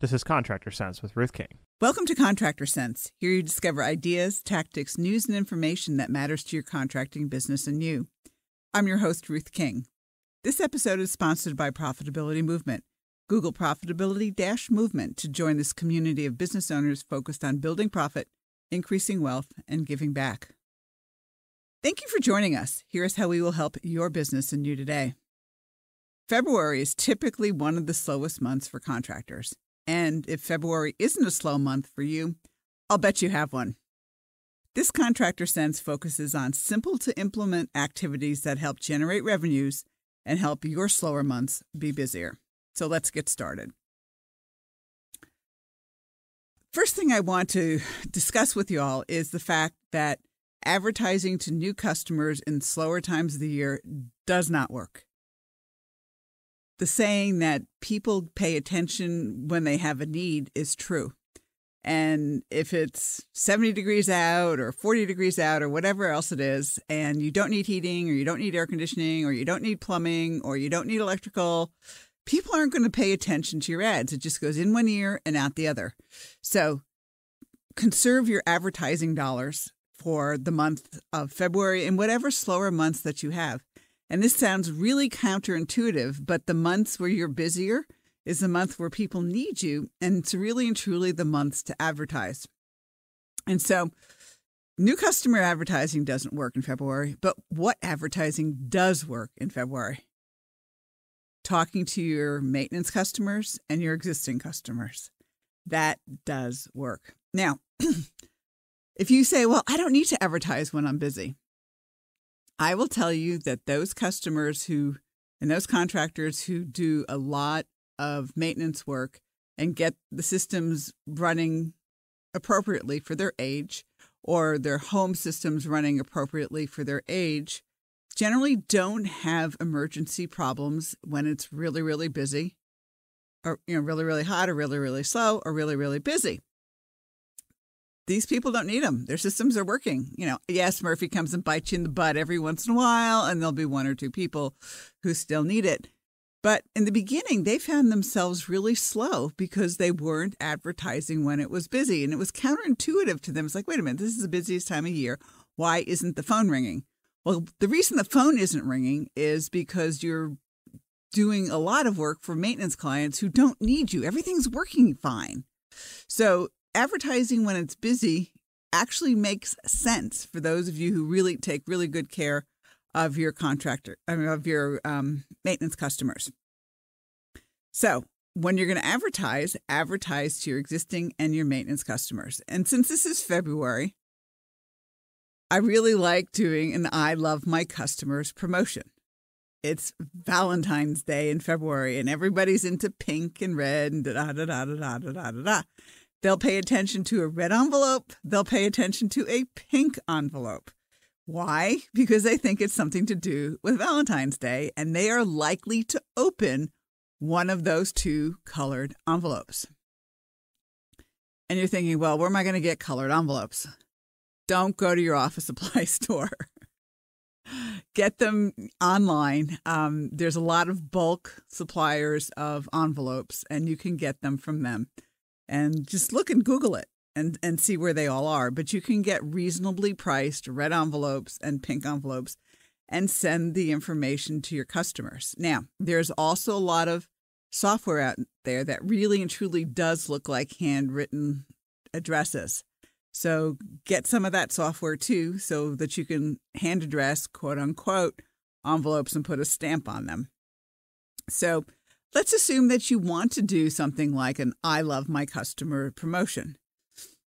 This is Contractor Sense with Ruth King. Welcome to Contractor Sense. Here you discover ideas, tactics, news, and information that matters to your contracting business and you. I'm your host, Ruth King. This episode is sponsored by Profitability Movement. Google Profitability-Movement to join this community of business owners focused on building profit, increasing wealth, and giving back. Thank you for joining us. Here's how we will help your business and you today. February is typically one of the slowest months for contractors. And if February isn't a slow month for you, I'll bet you have one. This Contractor Sense focuses on simple-to-implement activities that help generate revenues and help your slower months be busier. So let's get started. First thing I want to discuss with you all is the fact that advertising to new customers in slower times of the year does not work. The saying that people pay attention when they have a need is true. And if it's 70 degrees out or 40 degrees out or whatever else it is, and you don't need heating or you don't need air conditioning or you don't need plumbing or you don't need electrical, people aren't going to pay attention to your ads. It just goes in one ear and out the other. So conserve your advertising dollars for the month of February and whatever slower months that you have. And this sounds really counterintuitive, but the months where you're busier is the month where people need you, and it's really and truly the months to advertise. And so new customer advertising doesn't work in February, but what advertising does work in February? Talking to your maintenance customers and your existing customers. That does work. Now, if you say, well, I don't need to advertise when I'm busy, I will tell you that those customers and those contractors who do a lot of maintenance work and get the systems running appropriately for their age or their home systems running appropriately for their age generally don't have emergency problems when it's really, really busy or really, really hot or really, really slow or really, really busy. These people don't need them. Their systems are working. Yes, Murphy comes and bites you in the butt every once in a while, and there'll be one or two people who still need it. But in the beginning, they found themselves really slow because they weren't advertising when it was busy. And it was counterintuitive to them. It's like, wait a minute, this is the busiest time of year. Why isn't the phone ringing? Well, the reason the phone isn't ringing is because you're doing a lot of work for maintenance clients who don't need you. Everything's working fine. So advertising when it's busy actually makes sense for those of you who really take really good care of your maintenance customers. So when you're going to advertise to your existing and your maintenance customers. And since this is February, I really like doing an I Love My Customers promotion. It's Valentine's Day in February, and everybody's into pink and red and da-da-da-da-da-da-da-da. They'll pay attention to a red envelope. They'll pay attention to a pink envelope. Why? Because they think it's something to do with Valentine's Day, and they are likely to open one of those two colored envelopes. And you're thinking, well, where am I going to get colored envelopes? Don't go to your office supply store. Get them online. There's a lot of bulk suppliers of envelopes, and you can get them from them. And just look and Google it and see where they all are. But you can get reasonably priced red envelopes and pink envelopes and send the information to your customers. Now, there's also a lot of software out there that really and truly does look like handwritten addresses. So get some of that software too so that you can hand address, quote unquote, envelopes and put a stamp on them. So let's assume that you want to do something like an I Love My Customer promotion.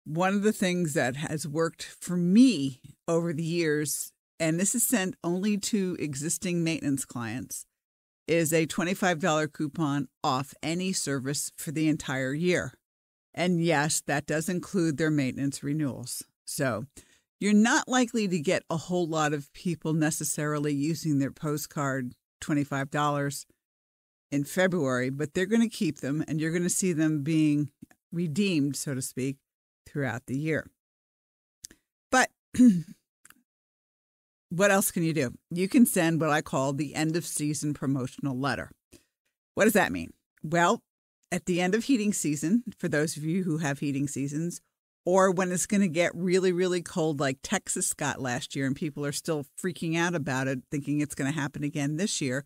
One of the things that has worked for me over the years, and this is sent only to existing maintenance clients, is a $25 coupon off any service for the entire year. And yes, that does include their maintenance renewals. So you're not likely to get a whole lot of people necessarily using their postcard $25 in February, but they're going to keep them and you're going to see them being redeemed, so to speak, throughout the year. But what else can you do? You can send what I call the end of season promotional letter. What does that mean? Well, at the end of heating season, for those of you who have heating seasons, or when it's going to get really, really cold like Texas got last year and people are still freaking out about it, thinking it's going to happen again this year,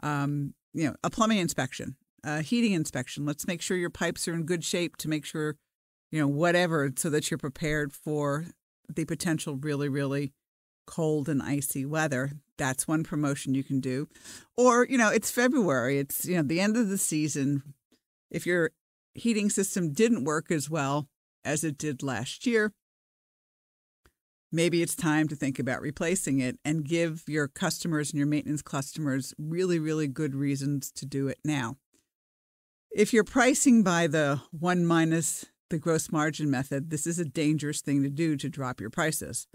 a plumbing inspection, a heating inspection. Let's make sure your pipes are in good shape to make sure, whatever, so that you're prepared for the potential really, really cold and icy weather. That's one promotion you can do. Or, it's February. It's, the end of the season. If your heating system didn't work as well as it did last year, maybe it's time to think about replacing it and give your customers and your maintenance customers really, really good reasons to do it now. If you're pricing by the 1 minus the gross margin method, this is a dangerous thing to do to drop your prices.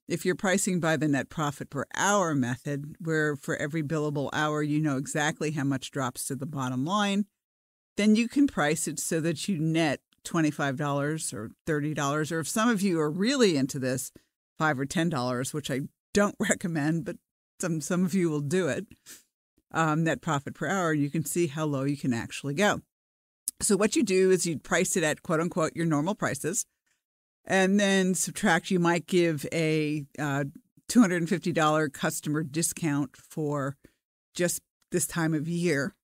If you're pricing by the net profit per hour method, where for every billable hour you know exactly how much drops to the bottom line, then you can price it so that you net $25 or $30, or if some of you are really into this, $5 or $10, which I don't recommend, but some of you will do it, net profit per hour, you can see how low you can actually go. So what you do is you price it at, quote unquote, your normal prices, and then subtract. You might give a $250 customer discount for just this time of year.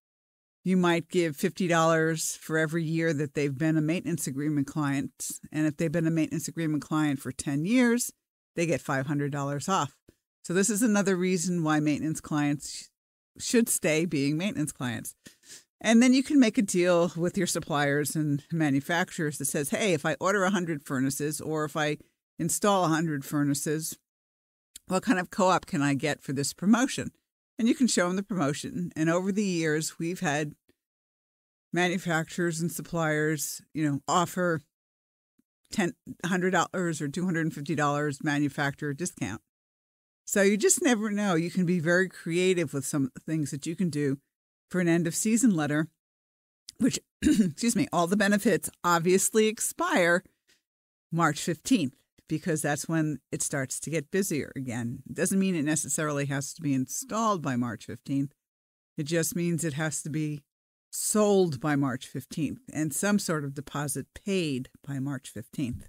You might give $50 for every year that they've been a maintenance agreement client. And if they've been a maintenance agreement client for 10 years, they get $500 off. So this is another reason why maintenance clients should stay being maintenance clients. And then you can make a deal with your suppliers and manufacturers that says, hey, if I order 100 furnaces or if I install 100 furnaces, what kind of co-op can I get for this promotion? And you can show them the promotion. And over the years, we've had manufacturers and suppliers, offer $100 or $250 manufacturer discount. So you just never know. You can be very creative with some things that you can do for an end of season letter, which, all the benefits obviously expire March 15th. Because that's when it starts to get busier again. It doesn't mean it necessarily has to be installed by March 15th. It just means it has to be sold by March 15th and some sort of deposit paid by March 15th.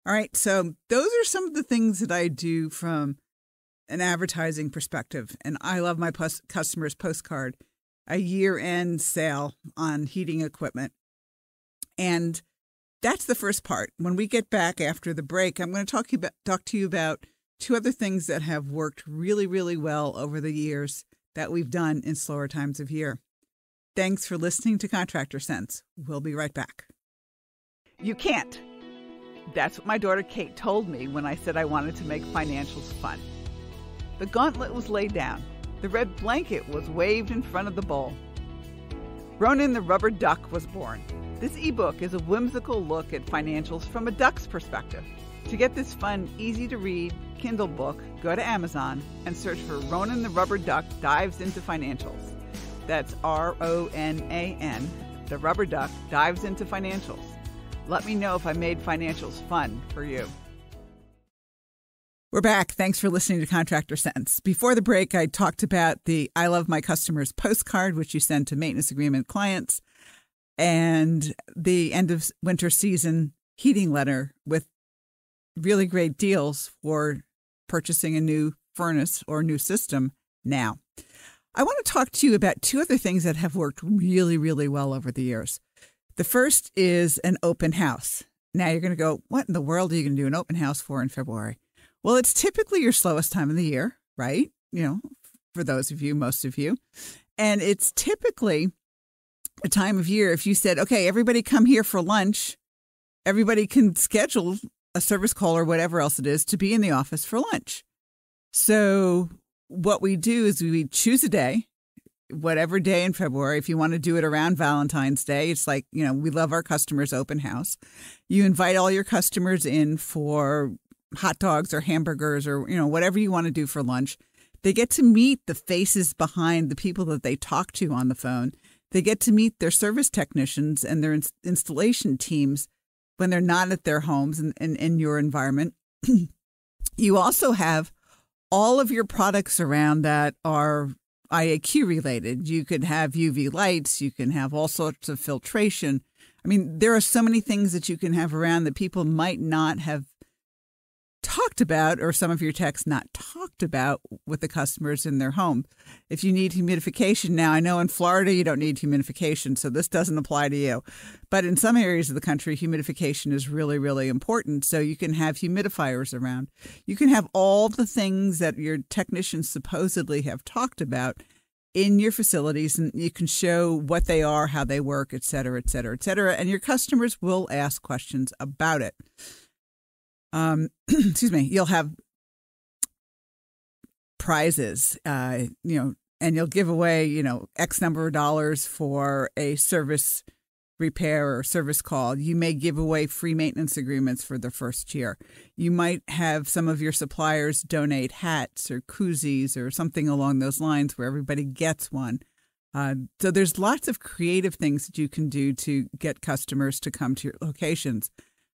All right, so those are some of the things that I do from an advertising perspective. And I love my customers' postcard, a year-end sale on heating equipment. And that's the first part. When we get back after the break, I'm going to talk to you about two other things that have worked really, really well over the years that we've done in slower times of year. Thanks for listening to Contractor Sense. We'll be right back. You can't. That's what my daughter Kate told me when I said I wanted to make financials fun. The gauntlet was laid down. The red blanket was waved in front of the bowl. Ronan the Rubber Duck was born. This ebook is a whimsical look at financials from a duck's perspective. To get this fun, easy-to-read Kindle book, go to Amazon and search for Ronan the Rubber Duck Dives into Financials. That's R-O-N-A-N. The Rubber Duck Dives into Financials. Let me know if I made financials fun for you. We're back. Thanks for listening to Contractor Sense. Before the break, I talked about the I Love My Customers postcard, which you send to maintenance agreement clients, and the end of winter season heating letter with really great deals for purchasing a new furnace or new system now. I want to talk to you about two other things that have worked really, really well over the years. The first is an open house. Now you're going to go, what in the world are you going to do an open house for in February? Well, it's typically your slowest time of the year, right? For those of you, most of you. And it's typically a time of year, if you said, okay, everybody come here for lunch, everybody can schedule a service call or whatever else it is to be in the office for lunch. So what we do is we choose a day, whatever day in February. If you want to do it around Valentine's Day, it's like, we love our customers' open house. You invite all your customers in for hot dogs or hamburgers or, whatever you want to do for lunch. They get to meet the faces behind the people that they talk to on the phone. They get to meet their service technicians and their installation teams when they're not at their homes and in your environment. You also have all of your products around that are IAQ related. You could have UV lights. You can have all sorts of filtration. I mean, there are so many things that you can have around that people might not have talked about, or some of your techs not talked about with the customers in their home. If you need humidification now, I know in Florida you don't need humidification, so this doesn't apply to you. But in some areas of the country, humidification is really, really important. So you can have humidifiers around. You can have all the things that your technicians supposedly have talked about in your facilities, and you can show what they are, how they work, et cetera, et cetera, et cetera. And your customers will ask questions about it. Excuse me, you'll have prizes, and you'll give away, X number of dollars for a service repair or service call. You may give away free maintenance agreements for the first year. You might have some of your suppliers donate hats or koozies or something along those lines where everybody gets one. So there's lots of creative things that you can do to get customers to come to your locations.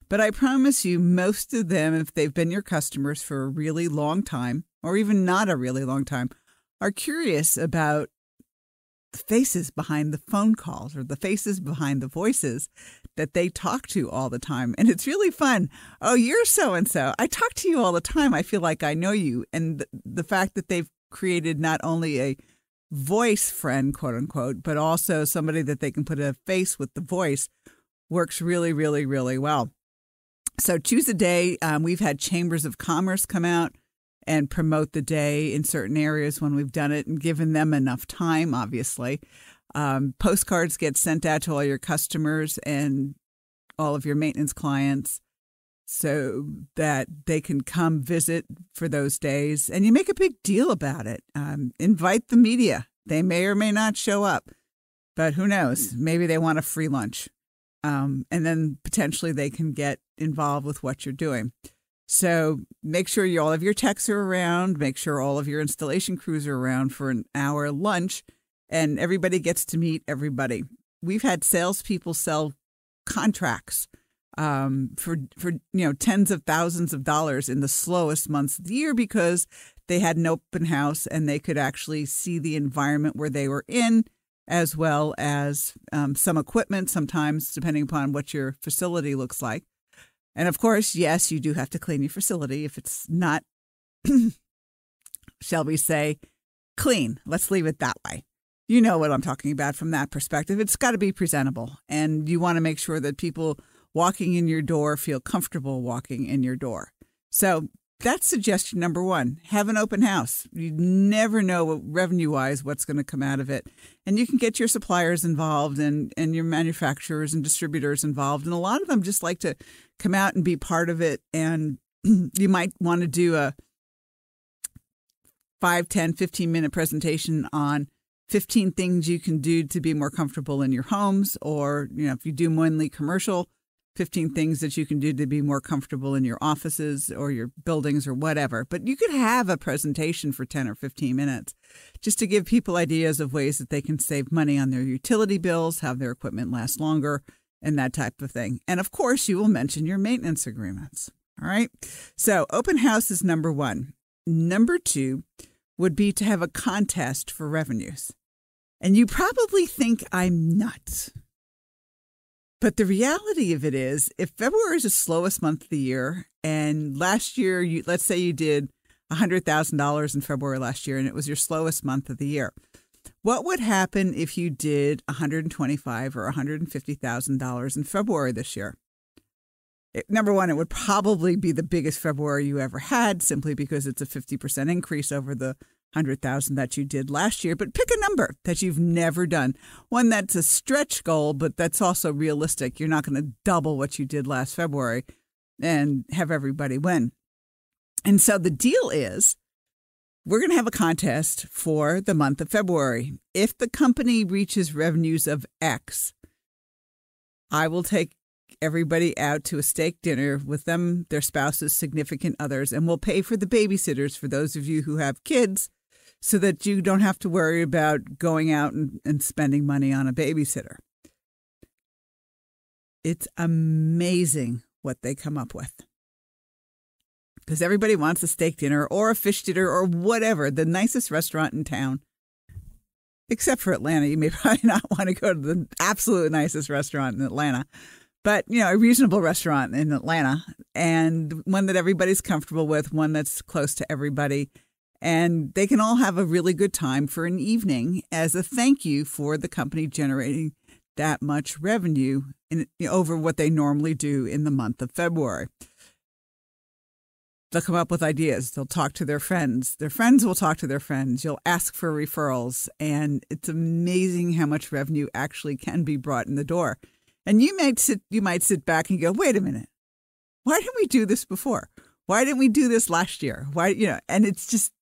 But I promise you, most of them, if they've been your customers for a really long time, or even not a really long time, are curious about the faces behind the phone calls or the faces behind the voices that they talk to all the time. And it's really fun. Oh, you're so-and-so. I talk to you all the time. I feel like I know you. And the fact that they've created not only a voice friend, quote unquote, but also somebody that they can put a face with the voice works really, really, really well. So choose a day. We've had chambers of commerce come out and promote the day in certain areas when we've done it and given them enough time, obviously. Postcards get sent out to all your customers and all of your maintenance clients so that they can come visit for those days. And you make a big deal about it. Invite the media. They may or may not show up, but who knows? Maybe they want a free lunch. And then potentially they can get involved with what you're doing. So make sure all of your techs are around. Make sure all of your installation crews are around for an hour lunch, and everybody gets to meet everybody. We've had salespeople sell contracts for tens of thousands of dollars in the slowest months of the year because they had an open house and they could actually see the environment where they were in, as well as some equipment sometimes, depending upon what your facility looks like. And of course, yes, you do have to clean your facility if it's not, shall we say, clean. Let's leave it that way. You know what I'm talking about from that perspective. It's got to be presentable. And you want to make sure that people walking in your door feel comfortable walking in your door. So that's suggestion number one. Have an open house. You never know revenue-wise what's going to come out of it. And you can get your suppliers involved and your manufacturers and distributors involved. And a lot of them just like to come out and be part of it. And you might want to do a 5, 10, 15-minute presentation on 15 things you can do to be more comfortable in your homes. Or, if you do mainly commercial, 15 things that you can do to be more comfortable in your offices or your buildings or whatever. But you could have a presentation for 10 or 15 minutes just to give people ideas of ways that they can save money on their utility bills, have their equipment last longer, and that type of thing. And of course, you will mention your maintenance agreements. All right. So open house is number one. Number two would be to have a contest for revenues. And you probably think I'm nuts. But the reality of it is, if February is the slowest month of the year, and last year, let's say you did $100,000 in February last year, and it was your slowest month of the year, what would happen if you did $125,000 or $150,000 in February this year? Number one, it would probably be the biggest February you ever had, simply because it's a 50% increase over the $100,000 that you did last year. But pick a number that you've never done, one that's a stretch goal, but that's also realistic. You're not going to double what you did last February and have everybody win. And so the deal is, we're going to have a contest for the month of February. If the company reaches revenues of X, I will take everybody out to a steak dinner with them, their spouses, significant others, and we'll pay for the babysitters for those of you who have kids, so that you don't have to worry about going out and spending money on a babysitter. It's amazing what they come up with. Because everybody wants a steak dinner or a fish dinner or whatever, the nicest restaurant in town. except for Atlanta. You may probably not want to go to the absolute nicest restaurant in Atlanta, but, a reasonable restaurant in Atlanta, and one that everybody's comfortable with, one that's close to everybody. And they can all have a really good time for an evening as a thank you for the company generating that much revenue over what they normally do in the month of February. They'll come up with ideas. They'll talk to their friends. Their friends will talk to their friends. You'll ask for referrals. And it's amazing how much revenue actually can be brought in the door. And you might sit back and go, wait a minute. Why didn't we do this before? Why didn't we do this last year? And it's just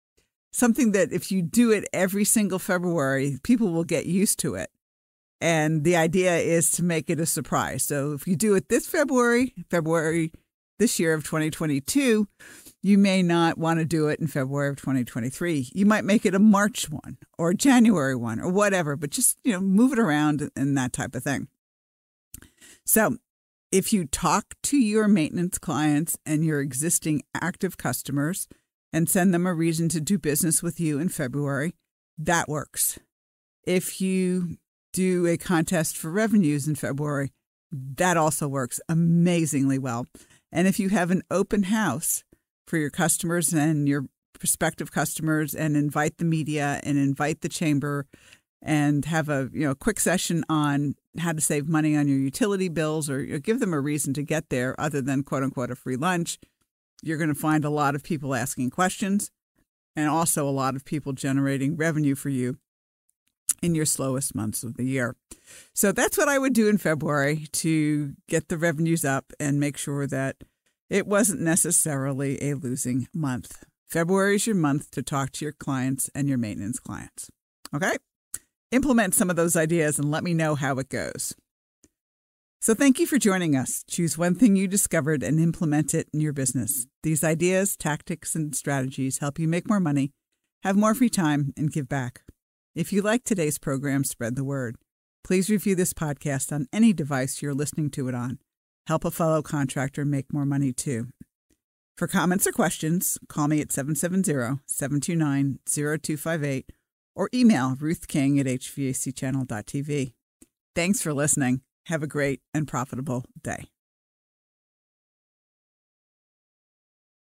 something that if you do it every single February, people will get used to it. And the idea is to make it a surprise. So if you do it this February this year of 2022, you may not want to do it in February of 2023. You might make it a March one or January one or whatever, but just, move it around and that type of thing. So if you talk to your maintenance clients and your existing active customers and send them a reason to do business with you in February, that works. If you do a contest for revenues in February, that also works amazingly well. And if you have an open house for your customers and your prospective customers and invite the media and invite the chamber and have a quick session on how to save money on your utility bills or give them a reason to get there other than quote unquote a free lunch, you're going to find a lot of people asking questions and also a lot of people generating revenue for you in your slowest months of the year. So that's what I would do in February to get the revenues up and make sure that it wasn't necessarily a losing month. February is your month to talk to your clients and your maintenance clients. Okay? Implement some of those ideas and let me know how it goes. So thank you for joining us. Choose one thing you discovered and implement it in your business. These ideas, tactics, and strategies help you make more money, have more free time, and give back. If you like today's program, spread the word. Please review this podcast on any device you're listening to it on. Help a fellow contractor make more money too. For comments or questions, call me at 770-729-0258 or email Ruth King at hvacchannel.tv. Thanks for listening. Have a great and profitable day.